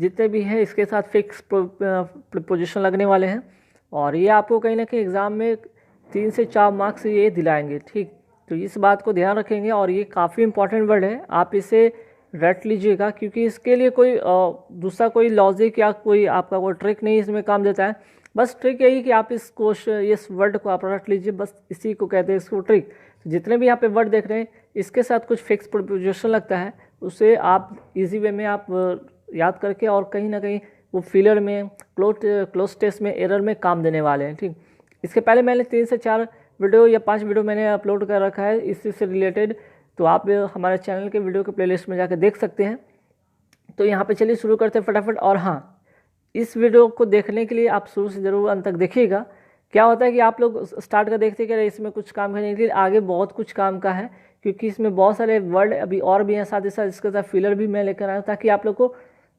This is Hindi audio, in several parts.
जितने भी हैं इसके साथ फिक्स प्रीपोजिशन लगने वाले हैं, और ये आपको कहीं ना कहीं एग्ज़ाम में 3 से 4 मार्क्स ये दिलाएंगे। ठीक, तो इस बात को ध्यान रखेंगे, और ये काफ़ी इंपॉर्टेंट वर्ड है, आप इसे रट लीजिएगा, क्योंकि इसके लिए कोई दूसरा कोई लॉजिक या कोई आपका कोई ट्रिक नहीं इसमें काम देता है। बस ट्रिक यही कि आप इस क्वेश्चन इस वर्ड को आप रट लीजिए, बस इसी को कहते हैं इसको ट्रिक। तो जितने भी यहाँ पे वर्ड देख रहे हैं इसके साथ कुछ फिक्स प्रीपोजिशन लगता है, उसे आप इजी वे में आप याद करके और कहीं ना कहीं वो फिलर में क्लोज टेस्ट में एरर में काम देने वाले हैं। ठीक, इसके पहले मैंने 3 से 4 वीडियो या 5 वीडियो मैंने अपलोड कर रखा है इससे से रिलेटेड, तो आप हमारे चैनल के वीडियो के प्लेलिस्ट में जाकर देख सकते हैं। तो यहाँ पे चलिए शुरू करते हैं फटाफट। और हाँ, इस वीडियो को देखने के लिए आप शुरू से ज़रूर अंत तक देखिएगा। क्या होता है कि आप लोग स्टार्ट कर देखते हैं कि इसमें कुछ काम करने के लिए, आगे बहुत कुछ काम का है, क्योंकि इसमें बहुत सारे वर्ड अभी और भी हैं, साथ ही साथ इसके साथ फिलर भी मैं लेकर आया हूँ, ताकि आप लोग को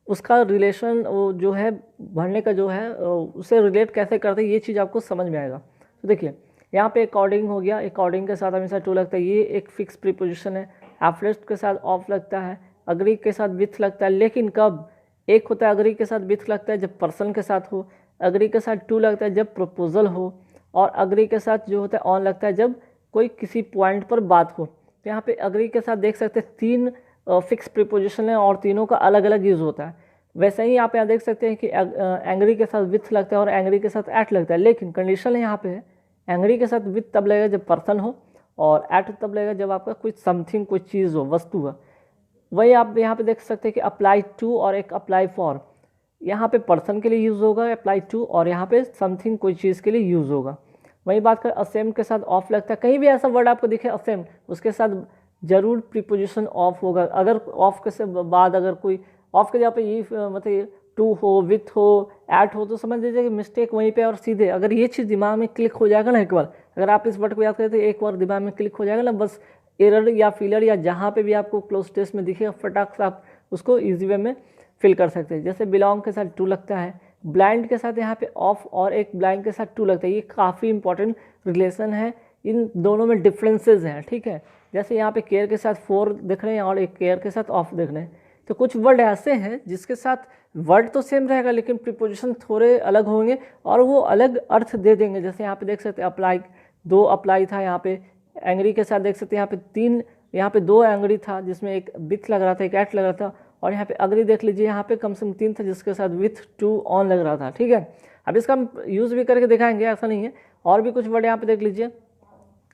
उसका रिलेशन जो है भरने का जो है उसे रिलेट कैसे करते हैं ये चीज़ आपको समझ में आएगा। तो देखिए यहाँ पे अकॉर्डिंग हो गया, अकॉर्डिंग के साथ हमेशा टू लगता है, ये एक फिक्स प्रीपोजिशन है। एफलेस्ट के साथ ऑफ लगता है, अग्री के साथ विथ लगता है, लेकिन कब? एक होता है अग्री के साथ विथ लगता है जब पर्सन के साथ हो, अग्री के साथ टू लगता है जब प्रपोजल हो, और अग्री के साथ जो होता है ऑन लगता है जब कोई किसी पॉइंट पर बात हो। तो यहाँ पे अग्री के साथ देख सकते हैं 3 फिक्स प्रीपोजिशन है और तीनों का अलग अलग यूज़ होता है। वैसे ही आप यहाँ देख सकते हैं कि एंग्री के साथ विथ लगता है और एंग्री के साथ एट लगता है, लेकिन कंडीशन यहाँ पे है एंग्री के साथ विथ तब लगेगा जब पर्सन हो, और एट तब लगेगा जब आपका कोई समथिंग कोई चीज़ हो, वस्तु हो। वही आप यहाँ पे देख सकते हैं कि अप्लाई टू और एक अप्लाई फॉर, यहाँ पे पर्सन के लिए यूज़ होगा अप्लाई टू, और यहाँ पे समथिंग कोई चीज़ के लिए यूज़ होगा। वही बात कर असेम के साथ ऑफ लगता है, कहीं भी ऐसा वर्ड आपको दिखे असेम, उसके साथ जरूर प्रीपोजिशन ऑफ होगा। अगर ऑफ के बाद अगर कोई ऑफ के जगह पे ये मतलब टू हो, विथ हो, एट हो, तो समझ लीजिए कि मिस्टेक वहीं पे, और सीधे अगर ये चीज़ दिमाग में क्लिक हो जाएगा ना एक बार, अगर आप इस वर्ड को याद करें तो एक बार दिमाग में क्लिक हो जाएगा ना, बस एरर या फिलर या जहाँ पे भी आपको क्लोज टेस्ट में दिखेगा फटाक से आप उसको इजी वे में फिल कर सकते हैं। जैसे बिलोंग के साथ टू लगता है, ब्लाइंड के साथ यहाँ पे ऑफ और एक ब्लाइंड के साथ टू लगता है, ये काफ़ी इंपॉर्टेंट रिलेशन है, इन दोनों में डिफरेंसेस हैं। ठीक है, जैसे यहाँ पे केयर के साथ 4 देख रहे हैं और एक केयर के साथ ऑफ देख रहे हैं, तो कुछ वर्ड ऐसे हैं जिसके साथ वर्ड तो सेम रहेगा लेकिन प्रीपोजिशन थोड़े अलग होंगे और वो अलग अर्थ दे देंगे। जैसे यहाँ पे देख सकते हैं अप्लाई, 2 अप्लाई था, यहाँ पे एंग्री के साथ देख सकते हैं यहाँ पे 3, यहाँ पे 2 एंग्री था जिसमें एक विथ लग रहा था, एक एट लग रहा था, और यहाँ पे अग्री देख लीजिए यहाँ पे कम से कम 3 था जिसके साथ विथ टू ऑन लग रहा था। ठीक है, अब इसका हम यूज़ भी करके दिखाएंगे, ऐसा नहीं है। और भी कुछ वर्ड यहाँ पे देख लीजिए,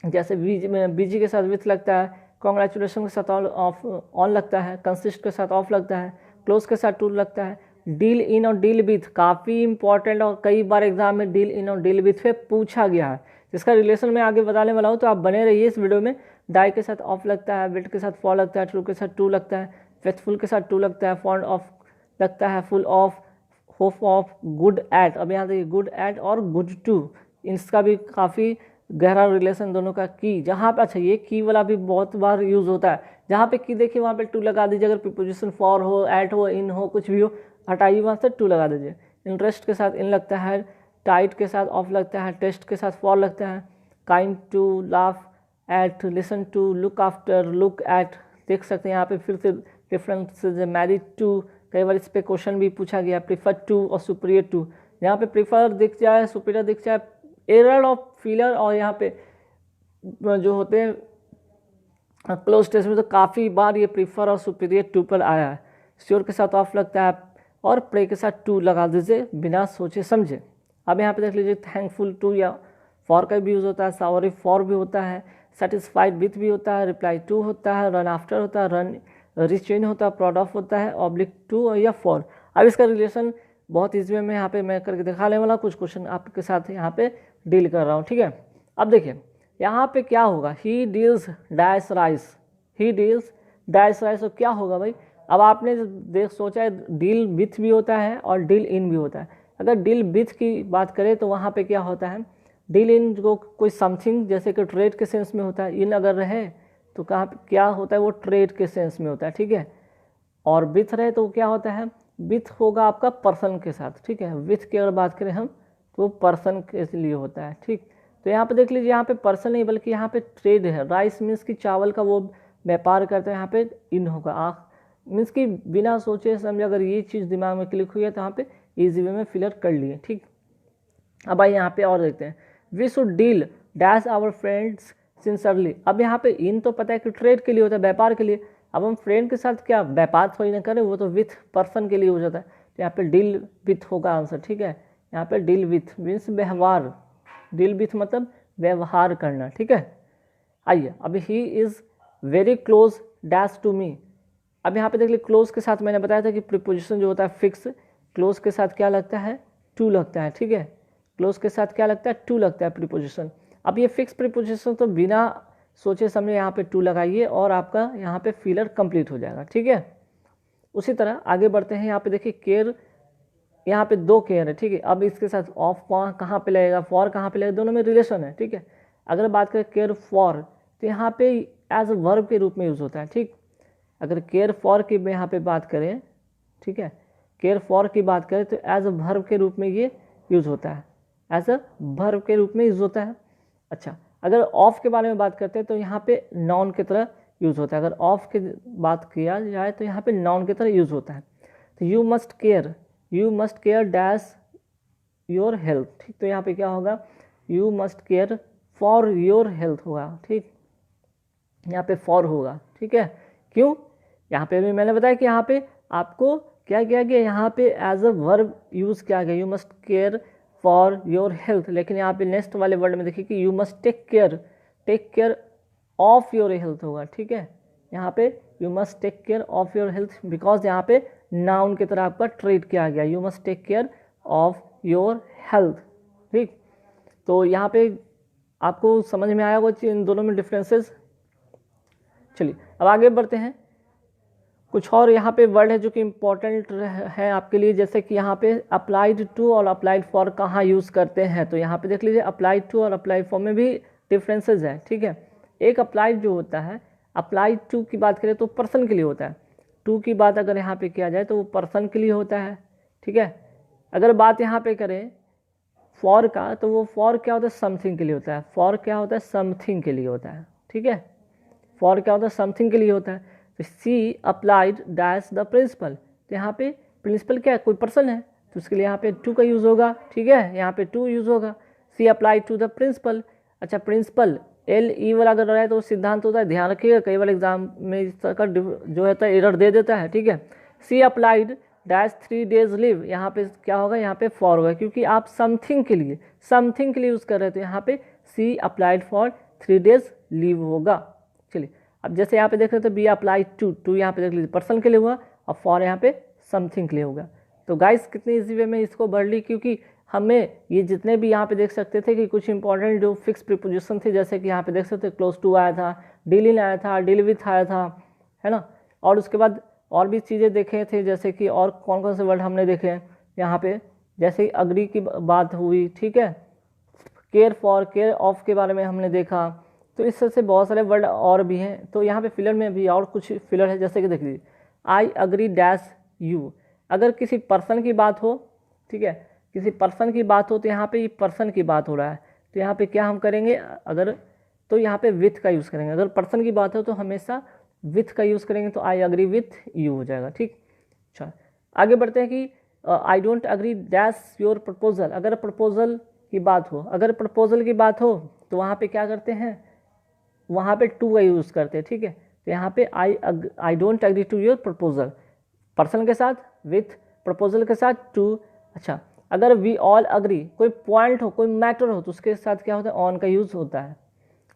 जैसे बीजी के साथ विथ लगता है, कॉन्ग्रेचुलेशन के साथ ऑफ ऑन लगता है, कंसिस्ट के साथ ऑफ लगता है, क्लोज के साथ टू लगता है, डील इन और डील विथ काफ़ी इंपॉर्टेंट और कई बार एग्जाम में डील इन और डील विथ पे पूछा गया है, जिसका रिलेशन मैं आगे बताने वाला हूँ, तो आप बने रहिए इस वीडियो में। डाई के साथ ऑफ लगता है, विट के साथ फॉर लगता है, ट्रू के साथ टू लगता है, फेथफुल के साथ टू लगता है, फॉन्ड ऑफ लगता है, full of, hope of, good at. अब यहाँ देखिए गुड एट और गुड टू, इसका भी काफ़ी गहरा रिलेशन दोनों का। की जहाँ पे, अच्छा ये की वाला भी बहुत बार यूज़ होता है, जहाँ पे की देखिए वहाँ पे टू लगा दीजिए, अगर प्रीपोजिशन फॉर हो, एट हो, इन हो, कुछ भी हो, हटाइए वहाँ से टू लगा दीजिए। इंटरेस्ट के साथ इन लगता है, टाइट के साथ ऑफ लगता है, टेस्ट के साथ फॉर लगता है, kind to, laugh at, listen to, look after, look at. देख सकते हैं यहाँ पे फिर से डिफरेंसेज है, मैरिड टू, कई बार इस पर क्वेश्चन भी पूछा गया, प्रीफर टू और सुपीरियर टू। यहाँ पे प्रीफर दिख जाए, सुपीरियर दिख जाए, एरर ऑफ फिलर, और यहाँ पे जो होते हैं क्लोज टेस्ट में तो काफ़ी बार ये प्रीफर और सुपीरियर टू पर आया है। श्योर के साथ ऑफ लगता है और प्रे के साथ टू लगा दीजिए बिना सोचे समझे। अब यहाँ पे देख लीजिए थैंकफुल टू या फॉर का भी यूज़ होता है, सॉरी फॉर भी होता है, सेटिस्फाइड विथ भी होता है, रिप्लाई टू होता है, रन आफ्टर होता है, रन रिच इन होता है, प्राउड ऑफ होता है, ऑब्लिक टू या फॉर। अब इसका रिलेशन बहुत ईजी में यहाँ पे मैं करके दिखाने वाला, कुछ क्वेश्चन आपके साथ यहाँ पे डील कर रहा हूँ। ठीक है, अब देखिए यहाँ पे क्या होगा, he deals dash rice, he deals dash rice, तो क्या होगा भाई। अब आपने देख सोचा है डील विथ भी होता है और डील इन भी होता है। अगर डील विथ की बात करें तो वहाँ पे क्या होता है, डील इन को कोई समथिंग जैसे कि ट्रेड के सेंस में होता है, इन अगर रहे तो कहाँ पे क्या होता है, वो ट्रेड के सेंस में होता है। ठीक है, और विथ रहे तो क्या होता है, विथ होगा आपका पर्सन के साथ। ठीक है, विथ की अगर बात करें हम तो पर्सन के लिए होता है। ठीक, तो यहाँ पे देख लीजिए यहाँ पे पर्सन नहीं बल्कि यहाँ पे ट्रेड है, राइस मीन्स कि चावल का वो व्यापार करते हैं, यहाँ पे इन होगा। मीन्स कि बिना सोचे समझे अगर ये चीज़ दिमाग में क्लिक हुई है तो यहाँ पे इजी वे में फिलर कर लिए। ठीक, अब आइए यहाँ पे और देखते हैं। We should deal dash our friends sincerely. अब यहाँ पे इन तो पता है कि ट्रेड के लिए होता है, व्यापार के लिए। अब हम फ्रेंड के साथ क्या व्यापार थोड़ी ना करें, वो तो विथ पर्सन के लिए हो जाता है। तो यहाँ पे डील विथ होगा आंसर। ठीक है, यहाँ पे डील विथ मीन्स व्यवहार, डील विथ मतलब व्यवहार करना। ठीक है, आइए अब he is very close dash to me. अब यहाँ पे देख लीजिए क्लोज के साथ मैंने बताया था कि प्रीपोजिशन जो होता है फिक्स, क्लोज के साथ क्या लगता है, टू लगता है। ठीक है, क्लोज के साथ क्या लगता है, टू लगता है प्रीपोजिशन। अब ये फिक्स प्रीपोजिशन तो बिना सोचे समझे यहाँ पे टू लगाइए और आपका यहाँ पे फिलर कंप्लीट हो जाएगा। ठीक है, उसी तरह आगे बढ़ते हैं। यहाँ पे देखिए केयर, यहाँ पे दो केयर है। ठीक है, अब इसके साथ ऑफ कहाँ पे लगेगा, फॉर कहाँ पे लगेगा, दोनों में रिलेशन है। ठीक है, अगर बात करें केयर फॉर तो यहाँ पे एज अ वर्ब के रूप में यूज़ होता है। ठीक, अगर केयर फॉर की यहाँ पे बात करें, ठीक है, केयर फॉर की बात करें तो एज अ वर्ब के रूप में ये यूज़ होता है, एज अ वर्ब के रूप में यूज़ होता है। अच्छा, अगर ऑफ के बारे में बात करते हैं तो यहाँ पे नाउन की तरह यूज़ होता है। अगर ऑफ की बात किया जाए तो यहाँ पे नाउन की तरह यूज़ होता है। तो you must care dash your health. ठीक, तो यहाँ पे क्या होगा, you must care for your health होगा। ठीक, यहाँ पे फॉर होगा। ठीक है, क्यों, यहाँ पे भी मैंने बताया कि यहाँ पे आपको क्या किया गया, यहाँ पे एज अ वर्ब यूज़ किया गया, you must care for your health. लेकिन यहाँ पे नेक्स्ट वाले वर्ड में देखिए कि you must take care of your health होगा। ठीक है, यहाँ पे you must take care of your health because यहाँ पे नाउन की तरह आपका ट्रीट किया गया, you must take care of your health. ठीक, तो यहाँ पे आपको समझ में आया होगा इन दोनों में डिफरेंसेस। चलिए अब आगे बढ़ते हैं। कुछ और यहाँ पे वर्ड है जो कि इम्पोर्टेंट है आपके लिए, जैसे कि यहाँ पे अप्लाइड टू और अप्लाइड फॉर कहाँ यूज़ करते हैं। तो यहाँ पे देख लीजिए अप्लाइड टू और अप्लाइड फॉर में भी डिफरेंसेस है। ठीक है, एक अप्लाइड जो होता है, अप्लाइड टू की बात करें तो पर्सन के लिए होता है, टू की बात अगर यहाँ पे किया जाए तो वो पर्सन के लिए होता है। ठीक है, अगर बात यहाँ पे करें फॉर का तो वो फॉर क्या होता है, समथिंग के लिए होता है। फॉर क्या होता है, समथिंग के लिए होता है। ठीक है, फॉर क्या होता है, समथिंग के लिए होता है। तो see applied dash the principle, तो यहाँ पे प्रिंसिपल क्या है, कोई पर्सन है, तो उसके लिए यहाँ पे टू का यूज़ होगा। ठीक है, यहाँ पे टू यूज़ होगा। She applied to the principal. अच्छा, प्रिंसिपल एल ई वाला अगर रहा है तो सिद्धांत होता है, ध्यान रखिएगा, कई बार एग्जाम में इस तरह का जो है एरर दे देता है। ठीक है, she applied dash 3 days leave, यहाँ पे क्या होगा, यहाँ पे फॉर होगा क्योंकि आप समथिंग के लिए यूज़ कर रहे थे, यहाँ पे she applied for 3 days leave होगा। चलिए अब जैसे यहाँ पे देख रहे थे बी अप्लाइड टू यहाँ पे देख लीजिए पर्सन के लिए हुआ और फॉर यहाँ पे समथिंग के लिए होगा। तो गाइस कितनी इजी वे में इसको बढ़ ली, क्योंकि हमें ये जितने भी यहाँ पे देख सकते थे कि कुछ इंपॉर्टेंट जो फिक्स प्रीपोजिशन थे, जैसे कि यहाँ पे देख सकते थे क्लोज टू आया था, डील इन आया था, डील विथ आया था, है ना, और उसके बाद और भी चीज़ें देखे थे, जैसे कि और कौन कौन से वर्ड हमने देखे हैं यहाँ पे, जैसे अग्री की बात हुई। ठीक है, केयर फॉर, केयर ऑफ के बारे में हमने देखा। तो इस तरह से बहुत सारे वर्ड और भी हैं। तो यहाँ पे फिलर में भी और कुछ फिलर है, जैसे कि देख लीजिए आई अग्री डैश यू। अगर किसी पर्सन की बात हो, ठीक है, किसी पर्सन की बात हो तो यहाँ पे ये पर्सन की बात हो रहा है, तो यहाँ पे क्या हम करेंगे, अगर तो यहाँ पे विथ का यूज़ करेंगे। अगर पर्सन की बात हो तो हमेशा विथ का यूज़ करेंगे, तो आई अग्री विथ यू हो जाएगा। ठीक, अच्छा आगे बढ़ते हैं कि I don't agree dash your proposal. अगर प्रपोजल की बात हो, तो वहाँ पे क्या करते हैं, वहाँ पे टू का यूज़ करते हैं। ठीक है, तो यहाँ पे I don't agree to your proposal, person के साथ विथ, प्रपोजल के साथ टू। अच्छा, अगर वी ऑल अग्री, कोई पॉइंट हो, कोई मैटर हो, तो उसके साथ क्या होता है, ऑन का यूज़ होता है।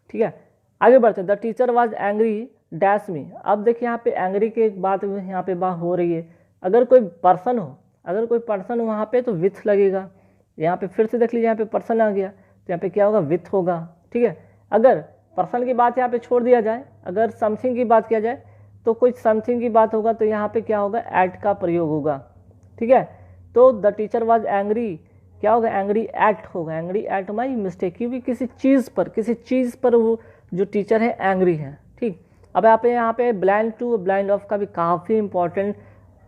ठीक है, आगे बढ़ते हैं। The teacher was angry dash मी। अब देखिए यहाँ पे एंग्री की एक बात यहाँ पे बात हो रही है। अगर कोई पर्सन हो वहाँ पे तो विथ लगेगा। यहाँ पे फिर से देख लीजिए, यहाँ पे पर्सन आ गया तो यहाँ पे क्या होगा, विथ होगा। ठीक है, अगर पर्सन की बात यहाँ पे छोड़ दिया जाए, अगर समथिंग की बात किया जाए तो कोई समथिंग की बात होगा तो यहाँ पे क्या होगा, एट का प्रयोग होगा। ठीक है, तो द टीचर वाज एंग्री, क्या होगा, एंग्री एट होगा, एंग्री एट माई मिस्टेक, क्योंकि किसी चीज़ पर वो जो टीचर है एंग्री है। ठीक, अब यहाँ पे ब्लाइंड टू ब्लाइंड ऑफ का भी काफ़ी इंपॉर्टेंट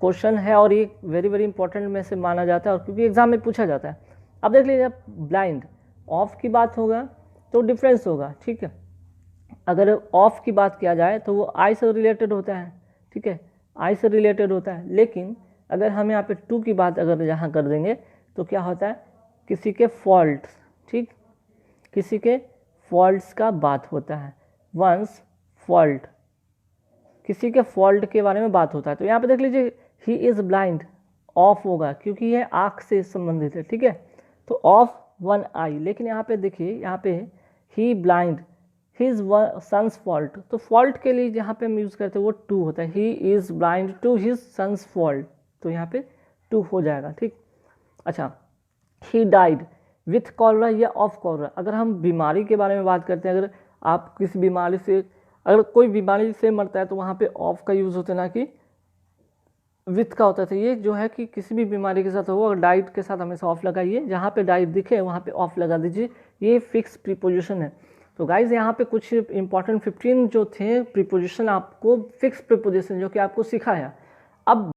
क्वेश्चन है और ये वेरी वेरी इंपॉर्टेंट में से माना जाता है, और क्योंकि एग्जाम में पूछा जाता है। अब देख लीजिए, ब्लाइंड ऑफ की बात होगा तो डिफरेंस होगा। ठीक है, अगर ऑफ की बात किया जाए तो वो आई से रिलेटेड होता है। ठीक है, आई से रिलेटेड होता है। लेकिन अगर हम यहाँ पे टू की बात अगर यहाँ कर देंगे तो क्या होता है, किसी के फॉल्ट्स, ठीक, किसी के फॉल्ट्स का बात होता है। वंस फॉल्ट, किसी के फॉल्ट के बारे में बात होता है। तो यहाँ पे देख लीजिए ही इज़ ब्लाइंड, ऑफ होगा क्योंकि यह आँख से संबंधित है, ठीक है, तो ऑफ वन आई। लेकिन यहाँ पे देखिए, यहाँ पे ही ब्लाइंड हिज सन्स फॉल्ट, तो फॉल्ट के लिए जहाँ पे हम यूज़ करते हैं वो टू होता है। He is blind to his son's fault, तो यहाँ पे टू हो जाएगा, ठीक। अच्छा, ही डाइड विथ कॉलरा या ऑफ कॉलरा। अगर हम बीमारी के बारे में बात करते हैं, अगर आप किसी बीमारी से, अगर कोई बीमारी से मरता है तो वहाँ पे ऑफ का यूज़ होता है, ना कि विथ का होता था। ये जो है कि किसी भी बीमारी के साथ हो, अगर डाइट के साथ हमेशा ऑफ लगाइए, जहाँ पे डाइट दिखे वहाँ पे ऑफ लगा दीजिए, ये फिक्स प्रीपोजिशन है। तो गाइज यहाँ पे कुछ इंपॉर्टेंट 15 जो थे प्रीपोजिशन, आपको फिक्स प्रीपोजिशन जो कि आपको सिखाया। अब